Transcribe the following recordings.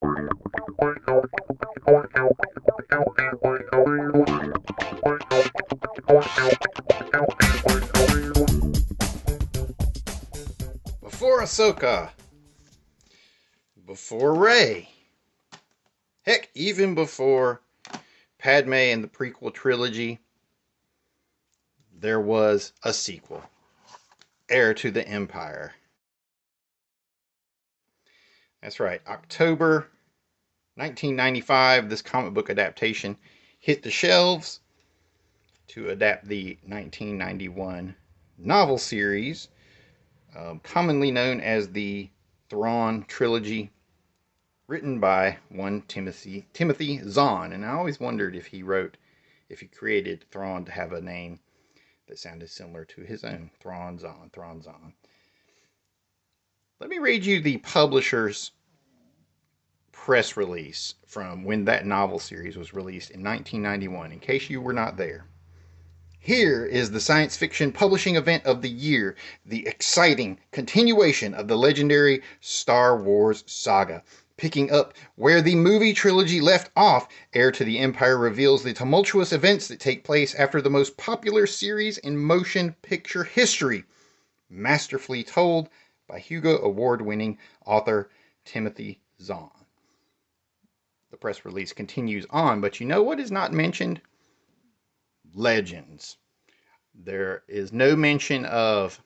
Before AHSOKA, before Rey, heck, even before Padme and the prequel trilogy, there was a sequel, Heir to the Empire. That's right, October 1995, this comic book adaptation hit the shelves to adapt the 1991 novel series, commonly known as the Thrawn trilogy, written by one Timothy Zahn. And I always wondered if he created Thrawn to have a name that sounded similar to his own, Thrawn Zahn. Let me read you the publisher's press release from when that novel series was released in 1991, in case you were not there. Here is the science fiction publishing event of the year, the exciting continuation of the legendary Star Wars saga. Picking up where the movie trilogy left off, Heir to the Empire reveals the tumultuous events that take place after the most popular series in motion picture history, masterfully told by Hugo Award-winning author Timothy Zahn. The press release continues on, but you know what is not mentioned? Legends. There is no mention of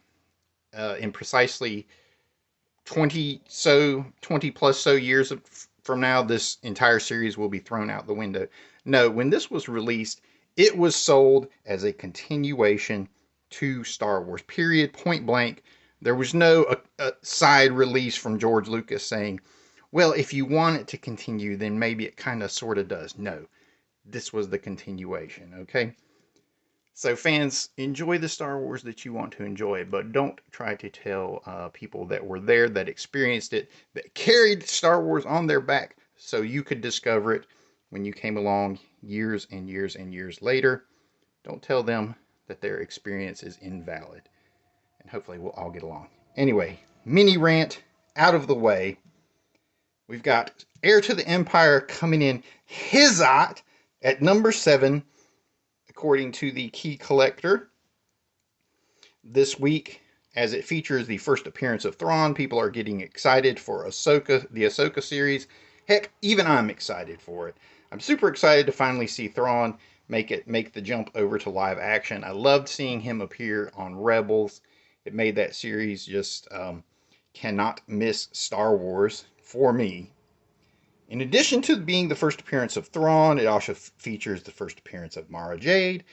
in precisely 20 plus so years from now, this entire series will be thrown out the window. No, when this was released, it was sold as a continuation to Star Wars, period, point blank. There was no side release from George Lucas saying, well, if you want it to continue, then maybe it kind of sort of does. No, this was the continuation, okay? So fans, enjoy the Star Wars that you want to enjoy, but don't try to tell people that were there, that experienced it, that carried Star Wars on their back so you could discover it when you came along years and years and years later. Don't tell them that their experience is invalid. And hopefully we'll all get along. Anyway, mini rant out of the way. We've got Heir to the Empire coming in hizot at number 7. According to the Key Collector, this week, as it features the first appearance of Thrawn, people are getting excited for AHSOKA, the AHSOKA series. Heck, even I'm excited for it. I'm super excited to finally see Thrawn make the jump over to live action. I loved seeing him appear on Rebels. It made that series just cannot miss Star Wars for me. In addition to being the first appearance of Thrawn, it also features the first appearance of Mara Jade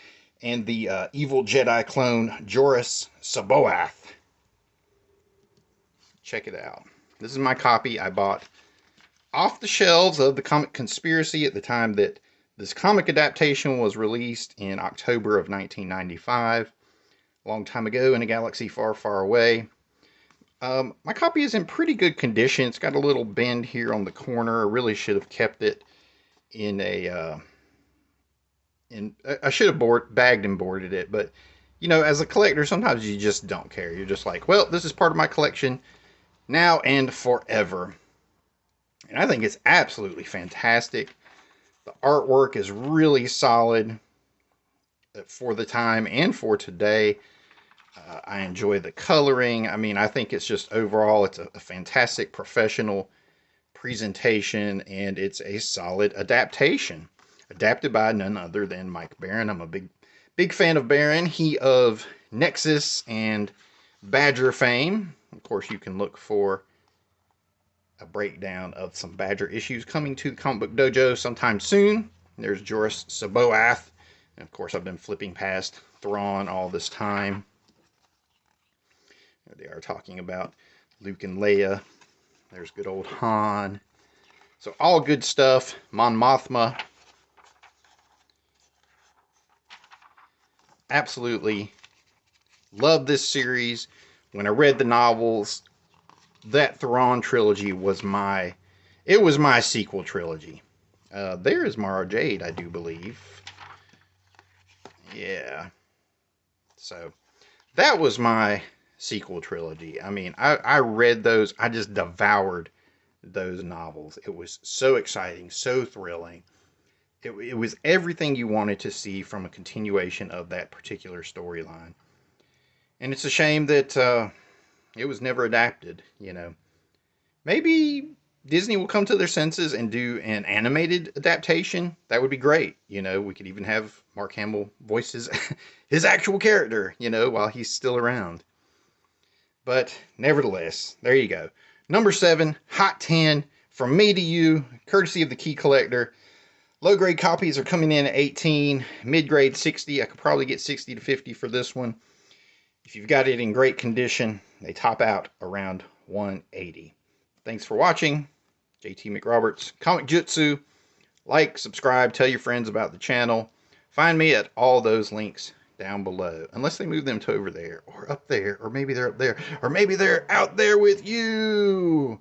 and the evil Jedi clone Joruus C'baoth. Check it out. This is my copy I bought off the shelves of the Comic Conspiracy at the time that this comic adaptation was released in October of 1995. A long time ago in a galaxy far, far away. My copy is in pretty good condition. It's got a little bend here on the corner. I really should have kept it in a... I should have bagged and boarded it, but, you know, as a collector, sometimes you just don't care. You're just like, well, this is part of my collection now and forever. And I think it's absolutely fantastic. The artwork is really solid for the time and for today. I enjoy the coloring. I mean, I think it's just overall, it's a fantastic professional presentation, and it's a solid adaptation. Adapted by none other than Mike Baron. I'm a big fan of Baron. He of Nexus and Badger fame. Of course, you can look for a breakdown of some Badger issues coming to the Comic Book Dojo sometime soon. There's Joruus C'baoth. And of course, I've been flipping past Thrawn all this time. They are talking about Luke and Leia. There's good old Han. So all good stuff. Mon Mothma. Absolutely love this series. When I read the novels, that Thrawn trilogy was my sequel trilogy. There is Mara Jade, I do believe. Yeah. So that was my sequel trilogy. I mean, I read those. I just devoured those novels. It was so exciting, so thrilling. It was everything you wanted to see from a continuation of that particular storyline. And it's a shame that it was never adapted, you know. Maybe Disney will come to their senses and do an animated adaptation. That would be great. You know, we could even have Mark Hamill voice his actual character, you know, while he's still around. But nevertheless, there you go. Number 7, Hot 10, from me to you, courtesy of the Key Collector. Low-grade copies are coming in at 18, mid-grade 60. I could probably get 60 to 50 for this one. If you've got it in great condition, they top out around 180. Thanks for watching. JT McRoberts, Comic-Jutsu. Like, subscribe, tell your friends about the channel. Find me at all those links down below. Unless they move them to over there, or up there, or maybe they're up there, or maybe they're out there with you.